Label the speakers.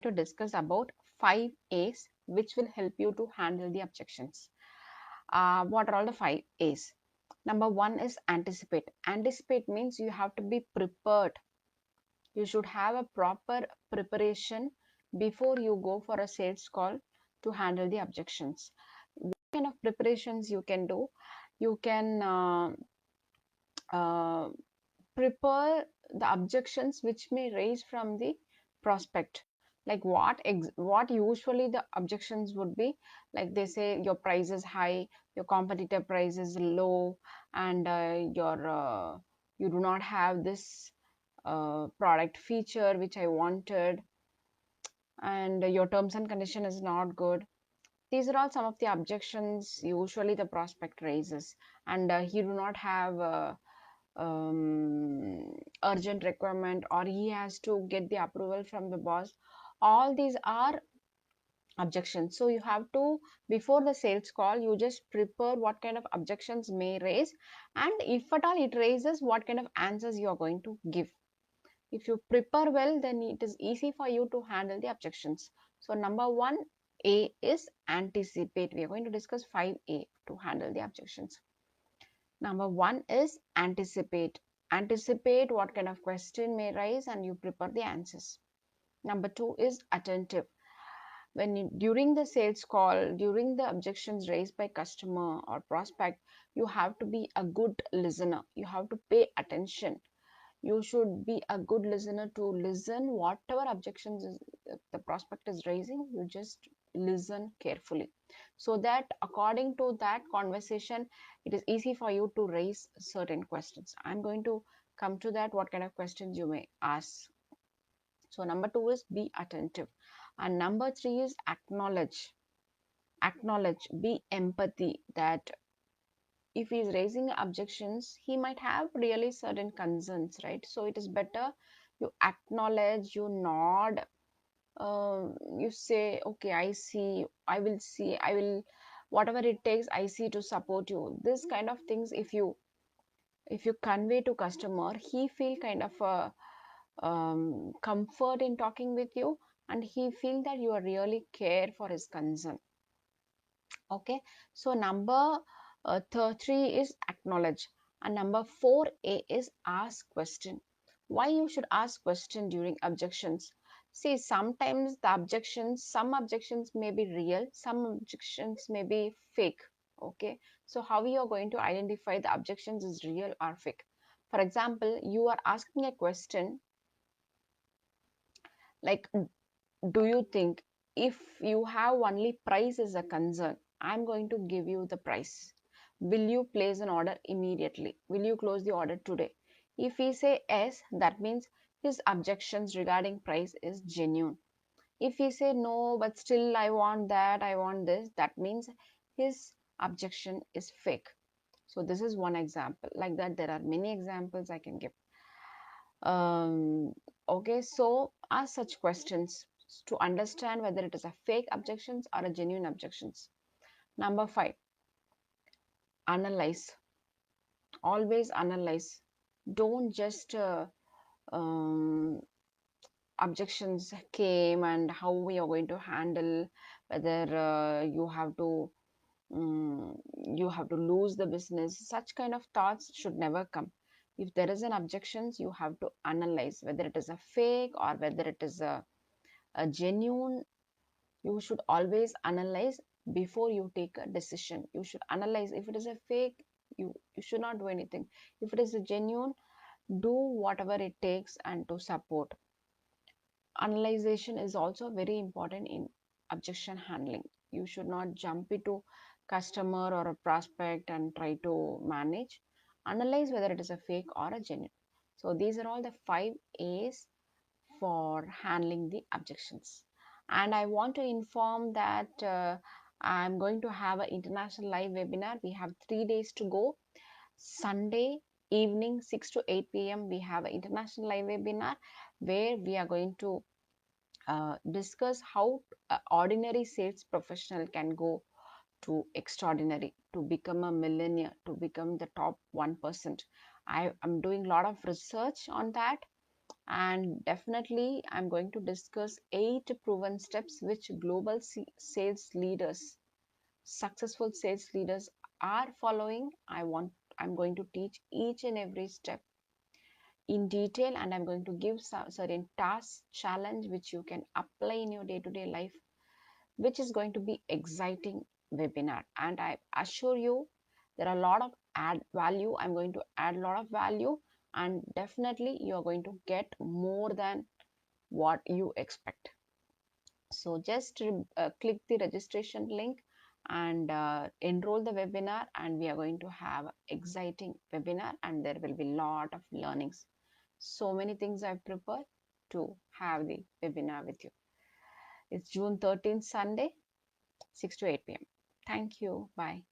Speaker 1: to discuss about 5 A's which will help you to handle the objections. What are all the 5 A's? Number one is anticipate. Anticipate means you have to be prepared. You should have a proper preparation before you go for a sales call to handle the objections. What kind of preparations you can do? You can uh, prepare the objections which may raise from the prospect, like what usually the objections would be, like they say your price is high, your competitor price is low, and your you do not have this product feature which I wanted, and your terms and condition is not good. These are all some of the objections usually the prospect raises, and he do not have urgent requirement, or he has to get the approval from the boss. All these are objections. So you have to, before the sales call, you just prepare what kind of objections may raise, and if at all it raises, what kind of answers you are going to give. If you prepare well, then it is easy for you to handle the objections. So number one, A is anticipate. We are going to discuss 5A to handle the objections. Number one is anticipate. Anticipate what kind of question may rise and you prepare the answers. Number two is attentive. During the sales call, during the objections raised by customer or prospect, you have to be a good listener. You have to pay attention. You should be a good listener to listen whatever objections the prospect is raising. You just listen carefully, so that according to that conversation, it is easy for you to raise certain questions. I'm going to come to that, what kind of questions you may ask. So number two is be attentive, and number three is acknowledge. Acknowledge, be empathy, that if he's raising objections, he might have really certain concerns, right? So it is better you acknowledge, you nod, you say, okay, I see, I will see, I will, whatever it takes, I see to support you. This kind of things, if you convey to customer, he feel kind of a comfort in talking with you, and he feel that you are really care for his concern. Okay, so number three is acknowledge, and number 4A is ask question. Why you should ask question during objections? See, sometimes the objections, some objections may be real, some objections may be fake. Okay, so how you are going to identify the objections is real or fake? For example, you are asking a question like, do you think if you have only price as a concern, I'm going to give you the price, will you place an order immediately? Will you close the order today? If he say yes, that means his objections regarding price is genuine. If he say no, but still I want that, I want this, that means his objection is fake. So this is one example. Like that, there are many examples I can give. um, okay, so ask such questions to understand whether it is a fake objections or a genuine objections. Number five, analyze. Always analyze. Don't just um, objections came and how we are going to handle, whether you have to lose the business. Such kind of thoughts should never come. If there is an objections, you have to analyze whether it is a fake or whether it is a genuine. You should always analyze before you take a decision. You should analyze. If it is a fake, you should not do anything. If it is a genuine, do whatever it takes and to support. Analyzation is also very important in objection handling. You should not jump into customer or a prospect and try to manage. Analyze whether it is a fake or a genuine. So these are all the 5 A's for handling the objections. And I want to inform that I'm going to have an international live webinar. We have 3 days to go. Sunday evening 6 to 8 p.m. we have an international live webinar where we are going to discuss how ordinary sales professional can go to extraordinary, to become a millionaire, to become the top 1%. I am doing a lot of research on that, And definitely, I'm going to discuss 8 proven steps which global sales leaders, successful sales leaders are following. I'm going to teach each and every step in detail, and I'm going to give some certain task challenge which you can apply in your day-to-day life, which is going to be exciting webinar. And I assure you there are a lot of add value. I'm going to add a lot of value, and definitely you are going to get more than what you expect. So just click the registration link and enroll the webinar, and we are going to have exciting webinar, and there will be lot of learnings. So many things I've prepared to have the webinar with you. It's June 13th, Sunday, 6 to 8 p.m. Thank you. Bye.